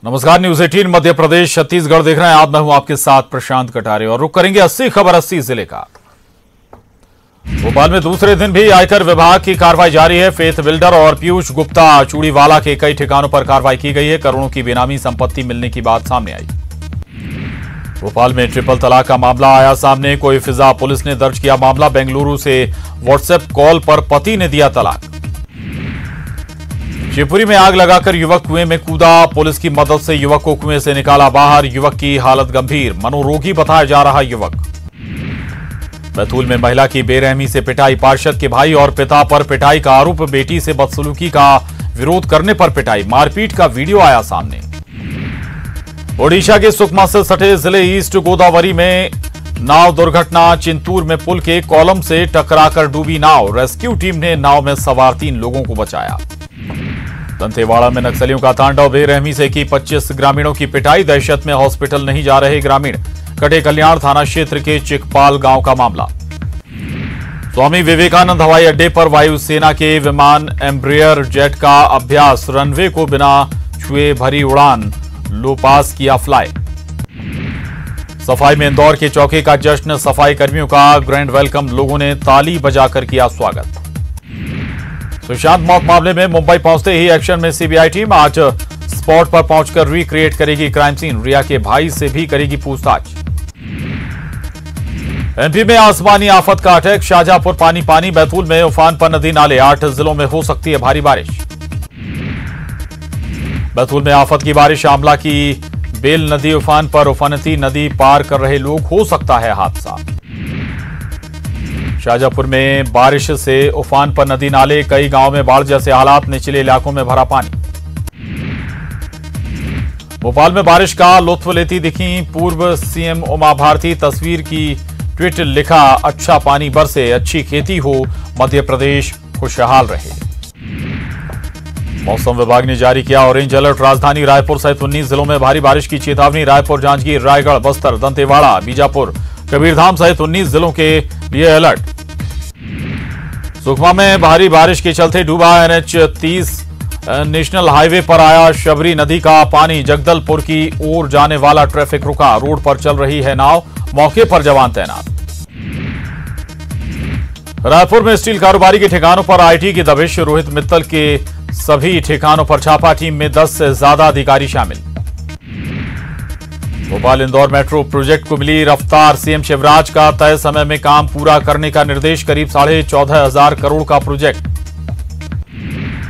नमस्कार, न्यूज 18 मध्य प्रदेश छत्तीसगढ़ देख रहे हैं आप। मैं हूं आपके साथ प्रशांत कटारे और रुक करेंगे 80 खबर 80 जिले का। भोपाल में दूसरे दिन भी आयकर विभाग की कार्रवाई जारी है। फेथ बिल्डर और पीयूष गुप्ता चूड़ीवाला के कई ठिकानों पर कार्रवाई की गई है। करोड़ों की बेनामी संपत्ति मिलने की बात सामने आई। भोपाल में ट्रिपल तलाक का मामला आया सामने। कोई फिजा पुलिस ने दर्ज किया मामला। बेंगलुरु से व्हाट्सएप कॉल पर पति ने दिया तलाक। शिवपुरी में आग लगाकर युवक कुएं में कूदा। पुलिस की मदद से युवक को कुएं से निकाला बाहर। युवक की हालत गंभीर, मनोरोगी बताया जा रहा युवक। बैतूल में महिला की बेरहमी से पिटाई। पार्षद के भाई और पिता पर पिटाई का आरोप। बेटी से बदसलूकी का विरोध करने पर पिटाई। मारपीट का वीडियो आया सामने। ओडिशा के सुकमा से सटे जिले ईस्ट गोदावरी में नाव दुर्घटना। चिंतूर में पुल के कॉलम से टकराकर डूबी नाव। रेस्क्यू टीम ने नाव में सवार 3 लोगों को बचाया। दंतेवाड़ा में नक्सलियों का तांडव। बेरहमी से की 25 ग्रामीणों की पिटाई। दहशत में हॉस्पिटल नहीं जा रहे ग्रामीण। कटे कल्याण थाना क्षेत्र के चिकपाल गांव का मामला। स्वामी विवेकानंद हवाई अड्डे पर वायुसेना के विमान एम्ब्रियर जेट का अभ्यास। रनवे को बिना छुए भरी उड़ान। लो पास किया फ्लाई। सफाई में इंदौर के चौके का जश्न। सफाई कर्मियों का ग्रैंड वेलकम। लोगों ने ताली बजाकर किया स्वागत। सुशांत मौत मामले में मुंबई पहुंचते ही एक्शन में सीबीआई टीम। आज स्पॉट पर पहुंचकर रिक्रिएट करेगी क्राइम सीन। रिया के भाई से भी करेगी पूछताछ। एमपी में आसमानी आफत का अटैक। शाहजहांपुर पानी पानी। बैतूल में उफान पर नदी नाले। 8 जिलों में हो सकती है भारी बारिश। बैतूल में आफत की बारिश। आमला की बेल नदी उफान पर। उफानती नदी पार कर रहे लोग। हो सकता है हादसा। शाहजहांपुर में बारिश से उफान पर नदी नाले। कई गांवों में बाढ़ जैसे हालात। निचले इलाकों में भरा पानी। भोपाल में बारिश का लुत्फ लेती दिखी पूर्व सीएम उमा भारती। तस्वीर की ट्वीट लिखा, अच्छा पानी बरसे, अच्छी खेती हो, मध्य प्रदेश खुशहाल रहे। मौसम विभाग ने जारी किया ऑरेंज अलर्ट। राजधानी रायपुर सहित 19 जिलों में भारी बारिश की चेतावनी। रायपुर, जांजगीर, रायगढ़, बस्तर, दंतेवाड़ा, बीजापुर, कबीरधाम सहित 19 जिलों के लिए अलर्ट। सुकमा में भारी बारिश के चलते डूबा NH 30 नेशनल हाईवे पर आया शबरी नदी का पानी। जगदलपुर की ओर जाने वाला ट्रैफिक रुका। रोड पर चल रही है नाव। मौके पर जवान तैनात। रायपुर में स्टील कारोबारी के ठिकानों पर आईटी की दबिश। रोहित मित्तल के सभी ठिकानों पर छापा। टीम में 10 से ज्यादा अधिकारी शामिल। भोपाल इंदौर मेट्रो प्रोजेक्ट को मिली रफ्तार। सीएम शिवराज का तय समय में काम पूरा करने का निर्देश। करीब 14,500 करोड़ का प्रोजेक्ट।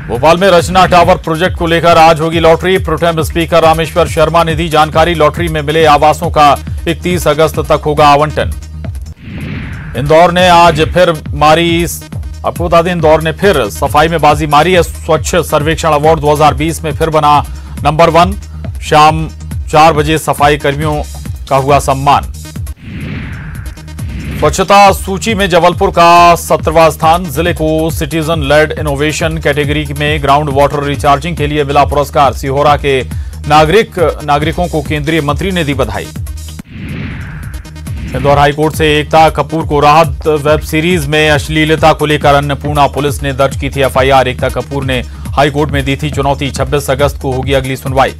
भोपाल में रचना टावर प्रोजेक्ट को लेकर आज होगी lottery. Protem speaker Rameshwar Sharma ने दी जानकारी। लॉटरी में मिले आवासों का 31 अगस्त तक होगा आवंटन। इंदौर ने आज फिर मारी, आपको बता दें, इंदौर ने फिर सफाई में बाजी मारी है। स्वच्छ सर्वेक्षण अवार्ड 2020 में फिर बना नंबर 1। शाम 4 बजे सफाई कर्मियों का हुआ सम्मान। स्वच्छता सूची में जबलपुर का 17वां स्थान। जिले को सिटीजन लेड इनोवेशन कैटेगरी में ग्राउंड वाटर रिचार्जिंग के लिए मिला पुरस्कार। सिहोरा के नागरिकों को केंद्रीय मंत्री ने दी बधाई। इंदौर हाईकोर्ट से एकता कपूर को राहत। वेब सीरीज में अश्लीलता को लेकर अन्नपूर्णा पुलिस ने दर्ज की थी FIR। एकता कपूर ने हाईकोर्ट में दी थी चुनौती। 26 अगस्त को होगी अगली सुनवाई।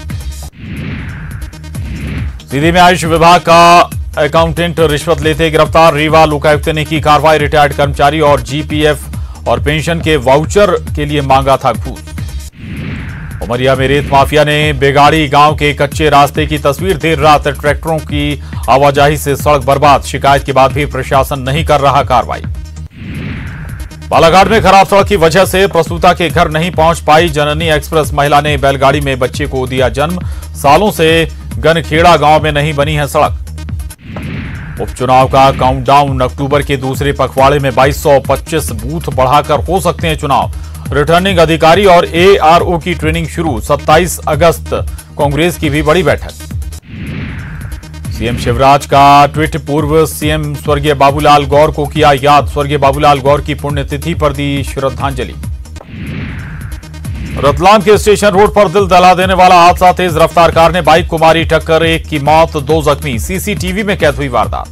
सीधी में आयुष विभाग का अकाउंटेंट रिश्वत लेते गिरफ्तार। रीवा लोकायुक्त ने की कार्रवाई। रिटायर्ड कर्मचारी और GPF और पेंशन के वाउचर के लिए मांगा था घूस। उमरिया में रेत माफिया ने बेगाड़ी गांव के कच्चे रास्ते की तस्वीर। देर रात ट्रैक्टरों की आवाजाही से सड़क बर्बाद। शिकायत के बाद भी प्रशासन नहीं कर रहा कार्रवाई। बालाघाट में खराब सड़क की वजह से प्रसूता के घर नहीं पहुंच पाई जननी एक्सप्रेस। महिला ने बैलगाड़ी में बच्चे को दिया जन्म। सालों से गनखेड़ा गांव में नहीं बनी है सड़क। उपचुनाव का काउंटडाउन। अक्टूबर के दूसरे पखवाड़े में 2225 बूथ बढ़ाकर हो सकते हैं चुनाव। रिटर्निंग अधिकारी और ARO की ट्रेनिंग शुरू। 27 अगस्त कांग्रेस की भी बड़ी बैठक। सीएम शिवराज का ट्वीट। पूर्व सीएम स्वर्गीय बाबूलाल गौर को किया याद। स्वर्गीय बाबूलाल गौर की पुण्यतिथि पर दी श्रद्धांजलि। रतलाम के स्टेशन रोड पर दिल दहला देने वाला हादसा। तेज रफ्तार कार ने बाइक को मारी टक्कर। 1 की मौत, 2 जख्मी। CCTV में कैद हुई वारदात।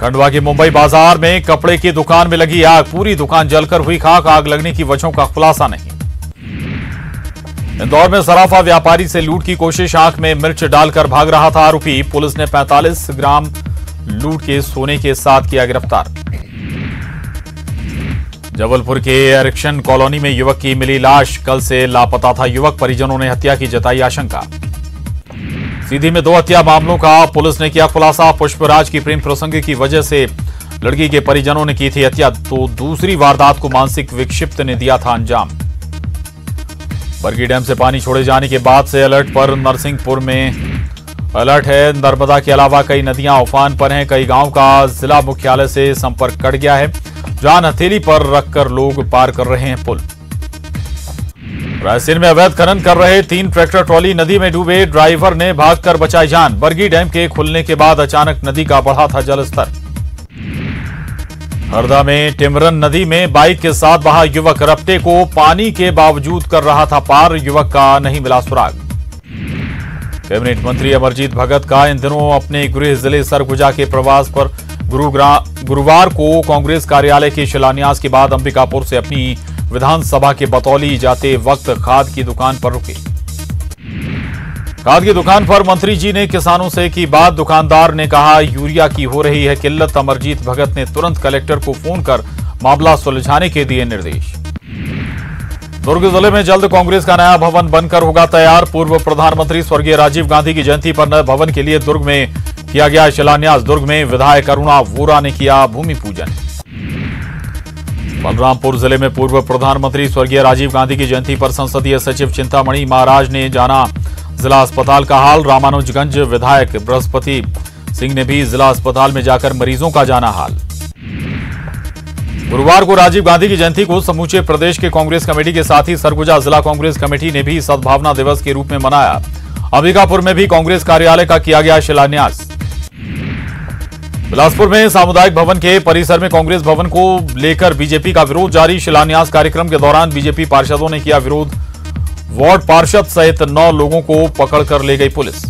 खंडवा के मुंबई बाजार में कपड़े की दुकान में लगी आग। पूरी दुकान जलकर हुई खाक। आग लगने की वजहों का खुलासा नहीं। इंदौर में सराफा व्यापारी से लूट की कोशिश, आंख में मिर्च डालकर भाग रहा था आरोपी। पुलिस ने 45 ग्राम लूट के सोने के साथ किया गिरफ्तार। जबलपुर के एरिक्शन कॉलोनी में युवक की मिली लाश, कल से लापता था युवक। परिजनों ने हत्या की जताई आशंका। सीधी में 2 हत्या मामलों का पुलिस ने किया खुलासा। पुष्पराज की प्रेम प्रसंग की वजह से लड़की के परिजनों ने की थी हत्या, तो दूसरी वारदात को मानसिक विक्षिप्त ने दिया था अंजाम। बरगी डैम से पानी छोड़े जाने के बाद से अलर्ट पर नरसिंहपुर में अलर्ट है। नर्मदा के अलावा कई नदियां उफान पर हैं। कई गांव का जिला मुख्यालय से संपर्क कट गया है। जान हथेली पर रखकर लोग पार कर रहे हैं पुल। रायसेन में अवैध खनन कर रहे 3 ट्रैक्टर ट्रॉली नदी में डूबे, ड्राइवर ने भागकर बचाई जान। बरगी डैम के खुलने के बाद अचानक नदी का बढ़ा था जलस्तर। हरदा में टिमरन नदी में बाइक के साथ बहा युवक, रपटे को पानी के बावजूद कर रहा था पार। युवक का नहीं मिला सुराग। कैबिनेट मंत्री अमरजीत भगत का इन दिनों अपने गृह जिले सरगुजा के प्रवास पर गुरुवार को कांग्रेस कार्यालय के शिलान्यास के बाद अंबिकापुर से अपनी विधानसभा के बतौली जाते वक्त खाद की दुकान पर रुके। खाद की दुकान पर मंत्री जी ने किसानों से की बात। दुकानदार ने कहा यूरिया की हो रही है किल्लत। अमरजीत भगत ने तुरंत कलेक्टर को फोन कर मामला सुलझाने के दिए निर्देश। दुर्ग जिले में जल्द कांग्रेस का नया भवन बनकर होगा तैयार। पूर्व प्रधानमंत्री स्वर्गीय राजीव गांधी की जयंती पर नए भवन के लिए दुर्ग में किया गया शिलान्यास। दुर्ग में विधायक अरुणा वोरा ने किया भूमि पूजन। बलरामपुर जिले में पूर्व प्रधानमंत्री स्वर्गीय राजीव गांधी की जयंती पर संसदीय सचिव चिंतामणि महाराज ने जाना जिला अस्पताल का हाल। रामानुजगंज विधायक बृहस्पति सिंह ने भी जिला अस्पताल में जाकर मरीजों का जाना हाल। गुरुवार को राजीव गांधी की जयंती को समूचे प्रदेश के कांग्रेस कमेटी के साथ ही सरगुजा जिला कांग्रेस कमेटी ने भी सद्भावना दिवस के रूप में मनाया। अंबिकापुर में भी कांग्रेस कार्यालय का किया गया शिलान्यास। बिलासपुर में सामुदायिक भवन के परिसर में कांग्रेस भवन को लेकर बीजेपी का विरोध जारी। शिलान्यास कार्यक्रम के दौरान बीजेपी पार्षदों ने किया विरोध। वार्ड पार्षद सहित 9 लोगों को पकड़कर ले गई पुलिस।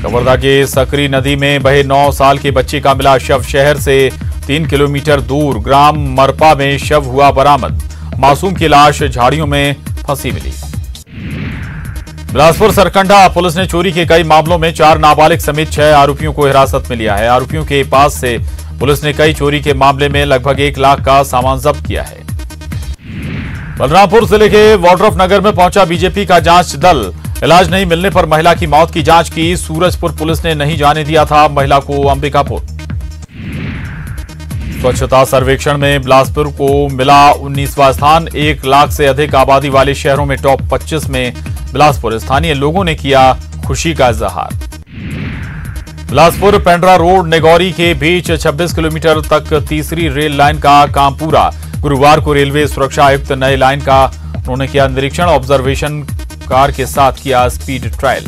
कवर्धा के सकरी नदी में बहे 9 साल के बच्चे का मिला शव। शहर से 3 किलोमीटर दूर ग्राम मरपा में शव हुआ बरामद। मासूम की लाश झाड़ियों में फंसी मिली। बिलासपुर सरकंडा पुलिस ने चोरी के कई मामलों में 4 नाबालिग समेत 6 आरोपियों को हिरासत में लिया है। आरोपियों के पास से पुलिस ने कई चोरी के मामले में लगभग 1 लाख का सामान जब्त किया है। बलरामपुर जिले के वाड्रफ नगर में पहुंचा बीजेपी का जांच दल। इलाज नहीं मिलने पर महिला की मौत की जांच की। सूरजपुर पुलिस ने नहीं जाने दिया था महिला को अंबिकापुर। स्वच्छता सर्वेक्षण में बिलासपुर को मिला 19वां स्थान। 1 लाख से अधिक आबादी वाले शहरों में टॉप 25 में बिलासपुर। स्थानीय लोगों ने किया खुशी का इजहार। बिलासपुर पेंड्रा रोड नेगौरी के बीच 26 किलोमीटर तक तीसरी रेल लाइन का काम पूरा। गुरुवार को रेलवे सुरक्षा आयुक्त नए लाइन का उन्होंने किया निरीक्षण। ऑब्जर्वेशन कार के साथ किया स्पीड ट्रायल।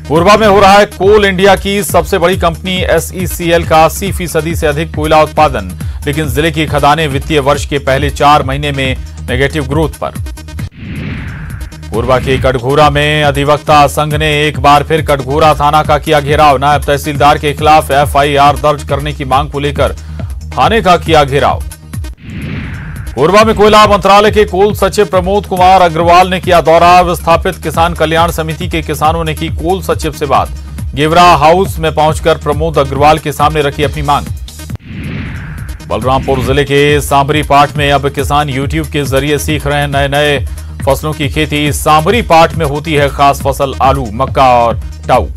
कोरबा में हो रहा है कोल इंडिया की सबसे बड़ी कंपनी SECL का 80% से अधिक कोयला उत्पादन, लेकिन जिले की खदानें वित्तीय वर्ष के पहले 4 महीने में नेगेटिव ग्रोथ पर। कोरबा के कटघोरा में अधिवक्ता संघ ने एक बार फिर कटघोरा थाना का किया घेराव। नायब तहसीलदार के खिलाफ FIR दर्ज करने की मांग को लेकर थाने का किया घेराव। कोरबा में कोयला मंत्रालय के कोल सचिव प्रमोद कुमार अग्रवाल ने किया दौरा। विस्थापित किसान कल्याण समिति के किसानों ने की कोल सचिव से बात। गेवरा हाउस में पहुंचकर प्रमोद अग्रवाल के सामने रखी अपनी मांग। बलरामपुर जिले के सांबरी पाठ में अब किसान YouTube के जरिए सीख रहे हैं नए नए फसलों की खेती। सांबरी पाठ में होती है खास फसल आलू, मक्का और टाऊ।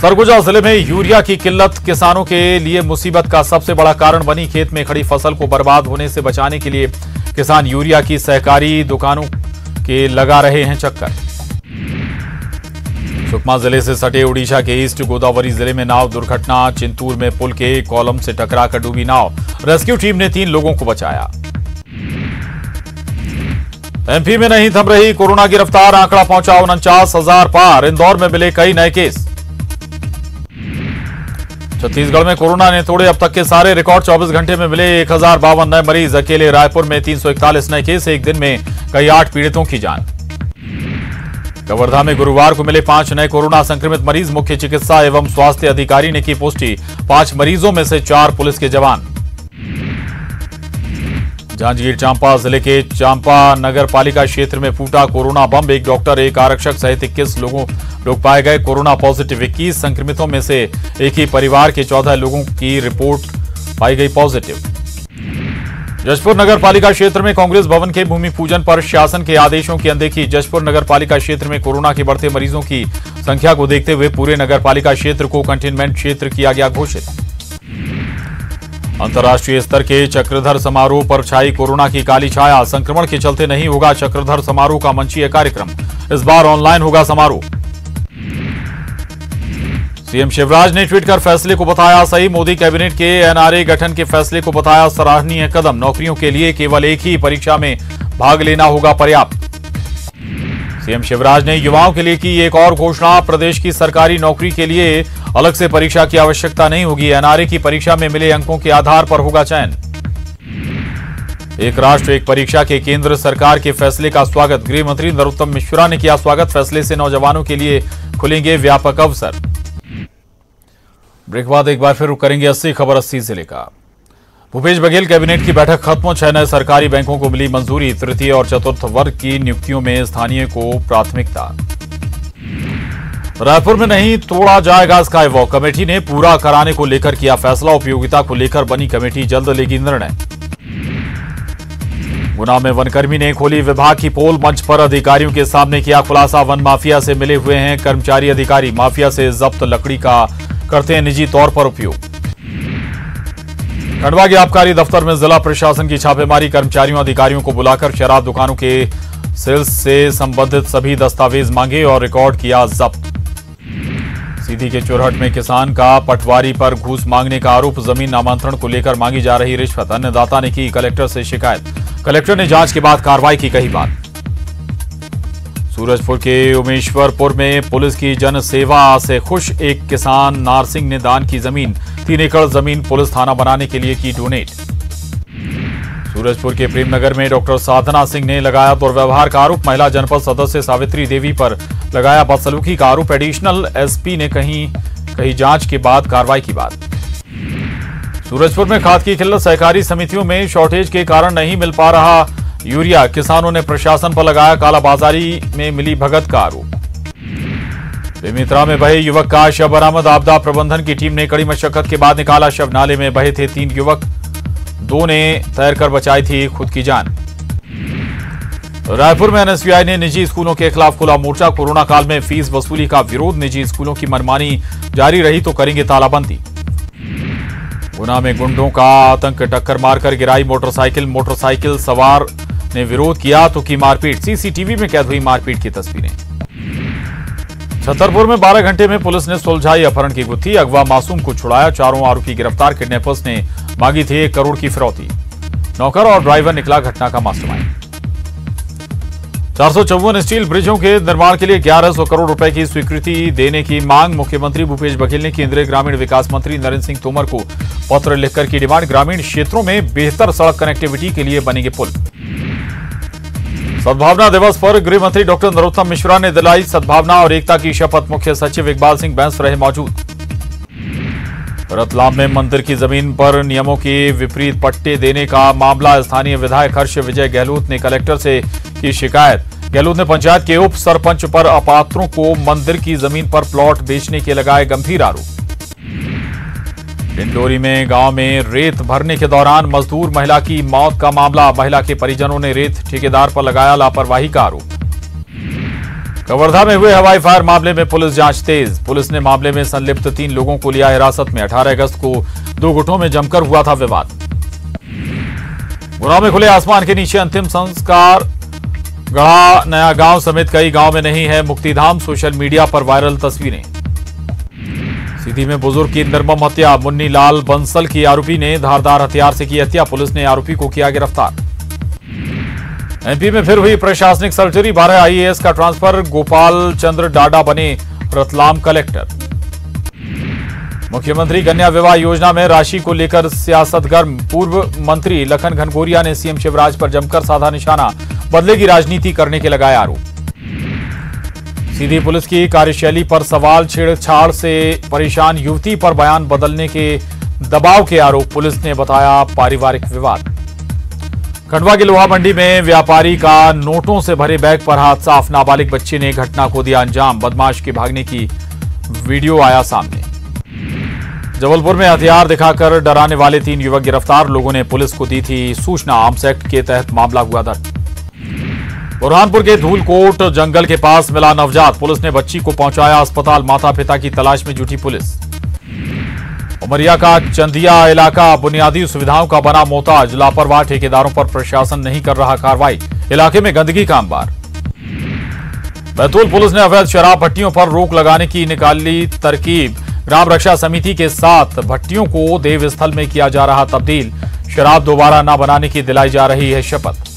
सरगुजा जिले में यूरिया की किल्लत किसानों के लिए मुसीबत का सबसे बड़ा कारण बनी। खेत में खड़ी फसल को बर्बाद होने से बचाने के लिए किसान यूरिया की सहकारी दुकानों के लगा रहे हैं चक्कर। सुकमा जिले से सटे उड़ीसा के ईस्ट गोदावरी जिले में नाव दुर्घटना। चिंतूर में पुल के कॉलम से टकराकर डूबी नाव। रेस्क्यू टीम ने 3 लोगों को बचाया। MP में नहीं थम रही कोरोना की रफ्तार। आंकड़ा पहुंचा 49,000 पार। इंदौर में मिले कई नए केस। छत्तीसगढ़ में कोरोना ने तोड़े अब तक के सारे रिकॉर्ड। 24 घंटे में मिले 1052 नए मरीज। अकेले रायपुर में 341 नए केस। एक दिन में कई 8 पीड़ितों की जान। कवर्धा में गुरुवार को मिले 5 नए कोरोना संक्रमित मरीज। मुख्य चिकित्सा एवं स्वास्थ्य अधिकारी ने की पुष्टि। 5 मरीजों में से 4 पुलिस के जवान। जांजगीर चांपा जिले के चांपा नगर पालिका क्षेत्र में फूटा कोरोना बम। एक डॉक्टर, एक आरक्षक सहित 21 लोग पाए गए कोरोना पॉजिटिव। 21 संक्रमितों में से एक ही परिवार के 14 लोगों की रिपोर्ट पाई गई पॉजिटिव। जशपुर नगर पालिका क्षेत्र में कांग्रेस भवन के भूमि पूजन पर शासन के आदेशों की अनदेखी। जशपुर नगर पालिका क्षेत्र में कोरोना के बढ़ते मरीजों की संख्या को देखते हुए पूरे नगर पालिका क्षेत्र को कंटेनमेंट क्षेत्र किया गया घोषित। अंतर्राष्ट्रीय स्तर के चक्रधर समारोह पर छाई कोरोना की काली छाया। संक्रमण के चलते नहीं होगा चक्रधर समारोह का मंचीय कार्यक्रम, इस बार ऑनलाइन होगा समारोह। सीएम शिवराज ने ट्वीट कर फैसले को बताया सही। मोदी कैबिनेट के एनआरए गठन के फैसले को बताया सराहनीय कदम। नौकरियों के लिए केवल एक ही परीक्षा में भाग लेना होगा पर्याप्त। सीएम शिवराज ने युवाओं के लिए की एक और घोषणा। प्रदेश की सरकारी नौकरी के लिए अलग से परीक्षा की आवश्यकता नहीं होगी। एनआरए की परीक्षा में मिले अंकों के आधार पर होगा चयन। एक राष्ट्र एक परीक्षा के केंद्र सरकार के फैसले का स्वागत। गृह मंत्री नरोत्तम मिश्रा ने किया स्वागत। फैसले से नौजवानों के लिए खुलेंगे व्यापक अवसर। ब्रेक बाद एक बार फिर रुक करेंगे 80 खबर 80 जिले का। भूपेश बघेल कैबिनेट की बैठक खत्म। 6 नए सरकारी बैंकों को मिली मंजूरी। तृतीय और चतुर्थ वर्ग की नियुक्तियों में स्थानीय को प्राथमिकता। रायपुर में नहीं तोड़ा जाएगा स्काई वॉक। कमेटी ने पूरा कराने को लेकर किया फैसला। उपयोगिता को लेकर बनी कमेटी जल्द लेगी निर्णय। गुना में वनकर्मी ने खोली विभाग की पोल। मंच पर अधिकारियों के सामने किया खुलासा। वन माफिया से मिले हुए हैं कर्मचारी अधिकारी। माफिया से जब्त लकड़ी का करते हैं निजी तौर पर उपयोग। खंडवा के आबकारी दफ्तर में जिला प्रशासन की छापेमारी। कर्मचारियों अधिकारियों को बुलाकर शराब दुकानों के सेल्स से संबंधित सभी दस्तावेज मांगे और रिकॉर्ड किया जब्त। सीधी के चुरहट में किसान का पटवारी पर घूस मांगने का आरोप। जमीन नामांतरण को लेकर मांगी जा रही रिश्वत। अन्नदाता ने की कलेक्टर से शिकायत। कलेक्टर ने जांच के बाद कार्रवाई की कही बात। सूरजपुर के उमेश्वरपुर में पुलिस की जन सेवा से खुश एक किसान नारसिंह ने दान की जमीन। 3 एकड़ जमीन पुलिस थाना बनाने के लिए की डोनेट। सूरजपुर के प्रेमनगर में डॉक्टर साधना सिंह ने लगाया दुर्व्यवहार का आरोप। महिला जनपद सदस्य सावित्री देवी पर लगाया बदसलूकी का आरोप। एडिशनल एसपी ने कही जांच के बाद कार्रवाई की बात। सूरजपुर में खाद की किल्लत। सहकारी समितियों में शॉर्टेज के कारण नहीं मिल पा रहा यूरिया। किसानों ने प्रशासन पर लगाया कालाबाजारी में मिली भगत का आरोप। बेमित्रा में बहे युवक का शव बरामद। आपदा प्रबंधन की टीम ने कड़ी मशक्कत के बाद निकाला शव। नाले में बहे थे 3 युवक, 2 ने तैरकर बचाई थी खुद की जान। रायपुर में एनएसयूआई ने निजी स्कूलों के खिलाफ खुला मोर्चा। कोरोना काल में फीस वसूली का विरोध। निजी स्कूलों की मनमानी जारी रही तो करेंगे तालाबंदी। गुना में गुंडों का आतंक। टक्कर मारकर गिराई मोटरसाइकिल सवार ने विरोध किया तो की मारपीट। सीसीटीवी में कैद हुई मारपीट की तस्वीरें। छतरपुर में 12 घंटे में पुलिस ने सुलझाई अपहरण की गुत्थी। अगवा मासूम को छुड़ाया। 4 आरोपी गिरफ्तार। किडनैपर्स ने मांगी थी 1 करोड़ की फिरौती। नौकर और ड्राइवर निकला घटना का मास्टरमाइंड। 454 स्टील ब्रिजों के निर्माण के लिए 1100 करोड़ रुपए की स्वीकृति देने की मांग। मुख्यमंत्री भूपेश बघेल ने केंद्रीय ग्रामीण विकास मंत्री नरेंद्र सिंह तोमर को पत्र लिखकर की डिमांड। ग्रामीण क्षेत्रों में बेहतर सड़क कनेक्टिविटी के लिए बनेंगे पुल। सद्भावना दिवस पर गृह मंत्री डॉक्टर नरोत्तम मिश्रा ने दिलाई सद्भावना और एकता की शपथ। मुख्य सचिव इकबाल सिंह बैंस रहे मौजूद। रतलाम में मंदिर की जमीन पर नियमों के विपरीत पट्टे देने का मामला। स्थानीय विधायक हर्ष विजय गहलोत ने कलेक्टर से की शिकायत। गहलोत ने पंचायत के उप सरपंच पर अपात्रों को मंदिर की जमीन पर प्लॉट बेचने के लगाए गंभीर आरोप। डिंडोरी में गांव में रेत भरने के दौरान मजदूर महिला की मौत का मामला। महिला के परिजनों ने रेत ठेकेदार पर लगाया लापरवाही का आरोप। कवर्धा में हुए हवाई फायर मामले में पुलिस जांच तेज। पुलिस ने मामले में संलिप्त 3 लोगों को लिया हिरासत में। 18 अगस्त को 2 गुटों में जमकर हुआ था विवाद। गुना में खुले आसमान के नीचे अंतिम संस्कार। गढ़ा नया गांव समेत कई गांव में नहीं है मुक्तिधाम। सोशल मीडिया पर वायरल तस्वीरें। सीधी में बुजुर्ग की निर्मम हत्या। मुन्नी लाल बंसल की आरोपी ने धारदार हथियार से की हत्या। पुलिस ने आरोपी को किया गिरफ्तार। एमपी में फिर हुई प्रशासनिक सर्जरी। 12 आईएएस का ट्रांसफर। गोपाल चंद्र डाडा बने रतलाम कलेक्टर। मुख्यमंत्री कन्या विवाह योजना में राशि को लेकर सियासत गर्म। पूर्व मंत्री लखन घनघोरिया ने सीएम शिवराज पर जमकर साधा निशाना। बदले की राजनीति करने के लगाए आरोप। सीधी पुलिस की कार्यशैली पर सवाल। छेड़छाड़ से परेशान युवती पर बयान बदलने के दबाव के आरोप। पुलिस ने बताया पारिवारिक विवाद। खंडवा की लोहा मंडी में व्यापारी का नोटों से भरे बैग पर हाथ साफ। नाबालिग बच्ची ने घटना को दिया अंजाम। बदमाश के भागने की वीडियो आया सामने। जबलपुर में हथियार दिखाकर डराने वाले 3 युवक गिरफ्तार। लोगों ने पुलिस को दी थी सूचना। आर्म्स एक्ट के तहत मामला हुआ दर्ज। बुरहानपुर के धूलकोट जंगल के पास मिला नवजात। पुलिस ने बच्ची को पहुंचाया अस्पताल। माता पिता की तलाश में जुटी पुलिस। उमरिया का चंदिया इलाका बुनियादी सुविधाओं का बना मोहताज। लापरवाह ठेकेदारों पर प्रशासन नहीं कर रहा कार्रवाई। इलाके में गंदगी का अंबार। बैतूल पुलिस ने अवैध शराब भट्टियों पर रोक लगाने की निकाली तरकीब। ग्राम रक्षा समिति के साथ भट्टियों को देव स्थल में किया जा रहा तब्दील। शराब दोबारा न बनाने की दिलाई जा रही है शपथ।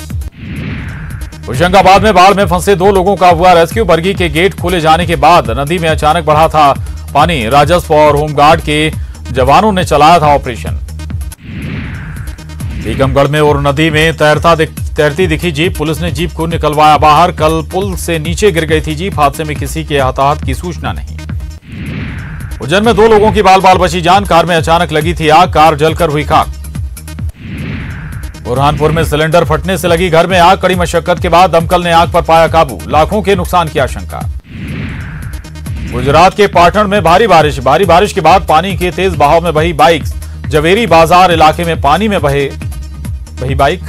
होशंगाबाद में बाढ़ में फंसे 2 लोगों का हुआ रेस्क्यू। बरगी के गेट खोले जाने के बाद नदी में अचानक बढ़ा था पानी। राजस्व और होमगार्ड के जवानों ने चलाया था ऑपरेशन। टीकमगढ़ में और नदी में तैरती दिखी जीप। पुलिस ने जीप को निकलवाया बाहर। कल पुल से नीचे गिर गई थी जीप। हादसे में किसी के हताहत की सूचना नहीं। उज्जैन में 2 लोगों की बाल बाल बची जान। कार में अचानक लगी थी आग। कार जलकर हुई खाक। बुरहानपुर में सिलेंडर फटने से लगी घर में आग। कड़ी मशक्कत के बाद दमकल ने आग पर पाया काबू। लाखों के नुकसान की आशंका। गुजरात के पाटण में भारी बारिश के बाद पानी के तेज बहाव में बही बाइक। जवेरी बाजार इलाके में पानी में बही बाइक।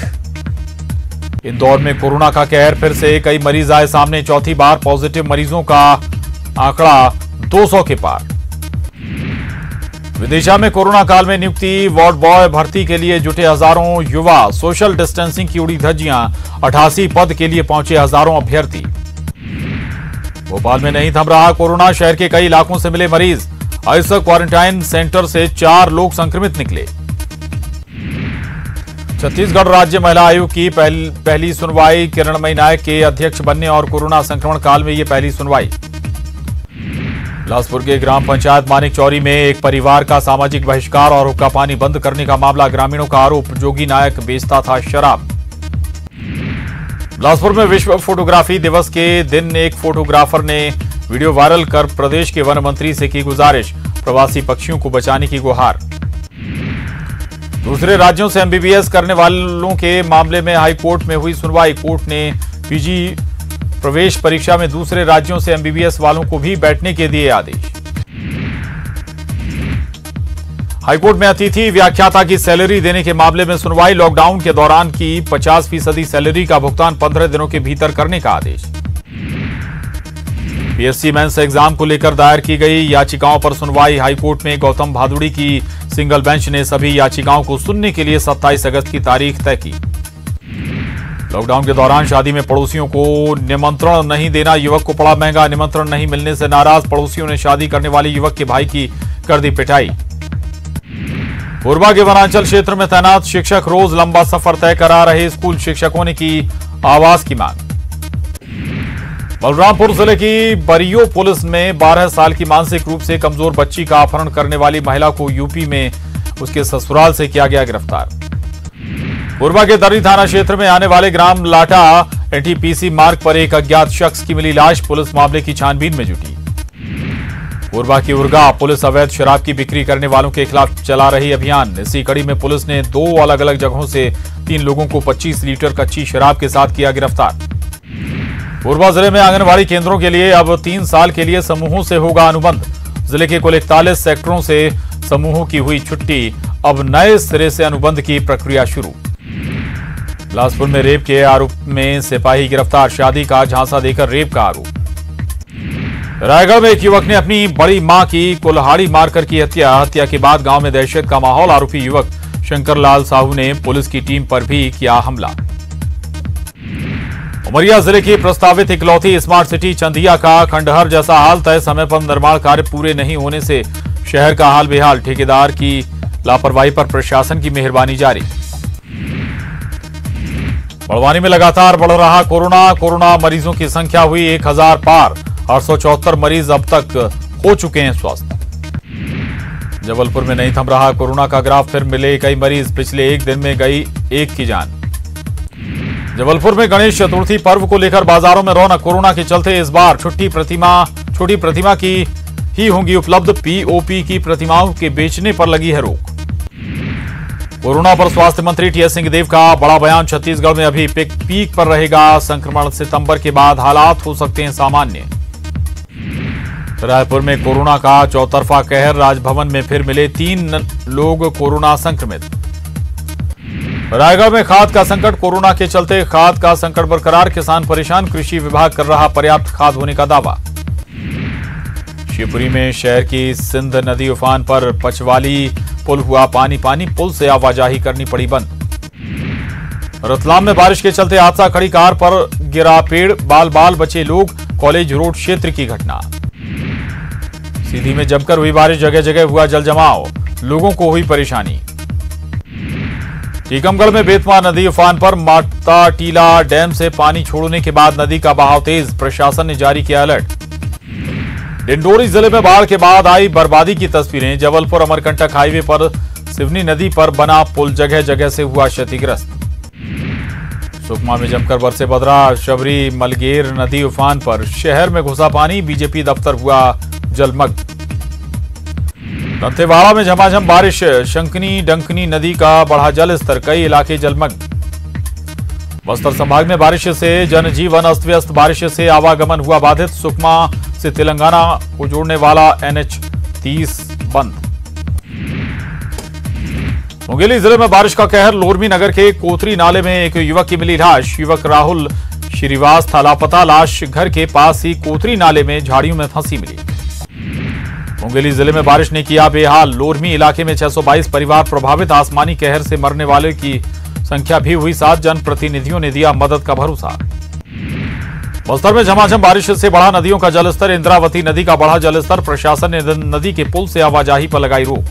इंदौर में कोरोना का कहर। फिर से कई मरीज आए सामने। चौथी बार पॉजिटिव मरीजों का आंकड़ा 200 के पार। विदिशा में कोरोना काल में नियुक्ति। वार्ड बॉय भर्ती के लिए जुटे हजारों युवा। सोशल डिस्टेंसिंग की उड़ी धज्जियां। 88 पद के लिए पहुंचे हजारों अभ्यर्थी। भोपाल में नहीं थम रहा कोरोना। शहर के कई इलाकों से मिले मरीज। आइसर क्वारंटाइन सेंटर से 4 लोग संक्रमित निकले। छत्तीसगढ़ राज्य महिला आयोग की पहली सुनवाई। किरणमयी नायक के अध्यक्ष बनने और कोरोना संक्रमण काल में ये पहली सुनवाई। बिलासपुर के ग्राम पंचायत मानिक चौरी में एक परिवार का सामाजिक बहिष्कार और हुक्का पानी बंद करने का मामला। ग्रामीणों का आरोप जोगी नायक बेचता था शराब। बिलासपुर में विश्व फोटोग्राफी दिवस के दिन एक फोटोग्राफर ने वीडियो वायरल कर प्रदेश के वन मंत्री से की गुजारिश। प्रवासी पक्षियों को बचाने की गुहार। दूसरे राज्यों से एमबीबीएस करने वालों के मामले में हाईकोर्ट में हुई सुनवाई। कोर्ट ने पीजी प्रवेश परीक्षा में दूसरे राज्यों से एमबीबीएस वालों को भी बैठने के दिए आदेश। हाईकोर्ट में अतिथि व्याख्याता की सैलरी देने के मामले में सुनवाई। लॉकडाउन के दौरान की 50% सैलरी का भुगतान 15 दिनों के भीतर करने का आदेश। पीएससी मेंस एग्जाम को लेकर दायर की गई याचिकाओं पर सुनवाई। हाईकोर्ट में गौतम भादुड़ी की सिंगल बेंच ने सभी याचिकाओं को सुनने के लिए 27 अगस्त की तारीख तय की। लॉकडाउन के दौरान शादी में पड़ोसियों को निमंत्रण नहीं देना युवक को पड़ा महंगा। निमंत्रण नहीं मिलने से नाराज पड़ोसियों ने शादी करने वाले युवक के भाई की कर दी पिटाई। कोरबा के वनांचल क्षेत्र में तैनात शिक्षक रोज लंबा सफर तय करा रहे। स्कूल शिक्षकों ने की आवास की मांग। बलरामपुर जिले की बरियो पुलिस में 12 साल की मानसिक रूप से कमजोर बच्ची का अपहरण करने वाली महिला को यूपी में उसके ससुराल से किया गया गिरफ्तार। कोरबा के दर्री थाना क्षेत्र में आने वाले ग्राम लाटा एनटीपीसी मार्ग पर एक अज्ञात शख्स की मिली लाश। पुलिस मामले की छानबीन में जुटी। कोरबा की उर्गा पुलिस अवैध शराब की बिक्री करने वालों के खिलाफ चला रही अभियान। इसी कड़ी में पुलिस ने 2 अलग अलग जगहों से 3 लोगों को 25 लीटर कच्ची शराब के साथ किया गिरफ्तार। कोरबा जिले में आंगनबाड़ी केंद्रों के लिए अब 3 साल के लिए समूहों से होगा अनुबंध। जिले के कुल 41 सेक्टरों से समूहों की हुई छुट्टी। अब नए सिरे से अनुबंध की प्रक्रिया शुरू। बिलासपुर में रेप के आरोप में सिपाही गिरफ्तार। शादी का झांसा देकर रेप का आरोप। रायगढ़ में एक युवक ने अपनी बड़ी मां की कुल्हाड़ी मारकर की हत्या। हत्या के बाद गांव में दहशत का माहौल। आरोपी युवक शंकरलाल साहू ने पुलिस की टीम पर भी किया हमला। उमरिया जिले की प्रस्तावित इकलौती स्मार्ट सिटी चंदिया का खंडहर जैसा हाल। तय समय पर निर्माण कार्य पूरे नहीं होने से शहर का हाल बेहाल। ठेकेदार की लापरवाही पर प्रशासन की मेहरबानी जारी। बड़वानी में लगातार बढ़ रहा कोरोना मरीजों की संख्या हुई 1000 पार। 874 मरीज अब तक हो चुके हैं स्वस्थ। जबलपुर में नहीं थम रहा कोरोना का ग्राफ। फिर मिले कई मरीज। पिछले एक दिन में गई एक की जान। जबलपुर में गणेश चतुर्थी पर्व को लेकर बाजारों में रौनक। कोरोना के चलते इस बार छोटी प्रतिमा की ही होंगी उपलब्ध। पीओपी की प्रतिमाओं के बेचने पर लगी है रोक। कोरोना पर स्वास्थ्य मंत्री टीएस सिंहदेव का बड़ा बयान। छत्तीसगढ़ में अभी पीक पर रहेगा संक्रमण। सितंबर के बाद हालात हो सकते हैं सामान्य। रायपुर में कोरोना का चौतरफा कहर। राजभवन में फिर मिले 3 लोग कोरोना संक्रमित। रायगढ़ में खाद का संकट। कोरोना के चलते खाद का संकट बरकरार। किसान परेशान। कृषि विभाग कर रहा पर्याप्त खाद होने का दावा। शिवपुरी में शहर की सिंध नदी उफान पर पचवाली पुल हुआ पानी। पुल से आवाजाही करनी पड़ी बंद। रतलाम में बारिश के चलते हादसा। खड़ी कार पर गिरा पेड़। बाल बचे लोग। कॉलेज रोड क्षेत्र की घटना। सीधी में जमकर हुई बारिश। जगह जगह हुआ जल जमाव। लोगों को हुई परेशानी। टीकमगढ़ में बेतवा नदी उफान पर। माता टीला डैम से पानी छोड़ने के बाद नदी का बहाव तेज। प्रशासन ने जारी किया अलर्ट। डिंडोरी जिले में बाढ़ के बाद आई बर्बादी की तस्वीरें। जबलपुर अमरकंटक हाईवे पर सिवनी नदी पर बना पुल जगह जगह से हुआ क्षतिग्रस्त। सुकमा में जमकर बरसे बदरा। शबरी मलगेर नदी उफान पर। शहर में घुसा पानी। बीजेपी दफ्तर हुआ जलमग्न। दंतेवाड़ा में झमाझम बारिश। शंकनी डंकनी नदी का बढ़ा जल स्तर। कई इलाके जलमग्न। बस्तर संभाग में बारिश से जनजीवन अस्त व्यस्त। बारिश से आवागमन हुआ बाधित। सुकमा से तेलंगाना को जोड़ने वाला NH-30 बंद। मुंगेली जिले में बारिश का कहर। लोरमी नगर के कोतरी नाले में एक युवक की मिली लाश। युवक राहुल श्रीवास था लापता। लाश घर के पास ही कोतरी नाले में झाड़ियों में फंसी मिली। मुंगेली जिले में बारिश ने किया बेहाल। लोरमी इलाके में 622 परिवार प्रभावित। आसमानी कहर से मरने वाले की संख्या भी हुई 7। जनप्रतिनिधियों ने दिया मदद का भरोसा। बस्तर में झमाझम बारिश से बढ़ा नदियों का जलस्तर। इंद्रावती नदी का बढ़ा जलस्तर। प्रशासन ने नदी के पुल से आवाजाही पर लगाई रोक।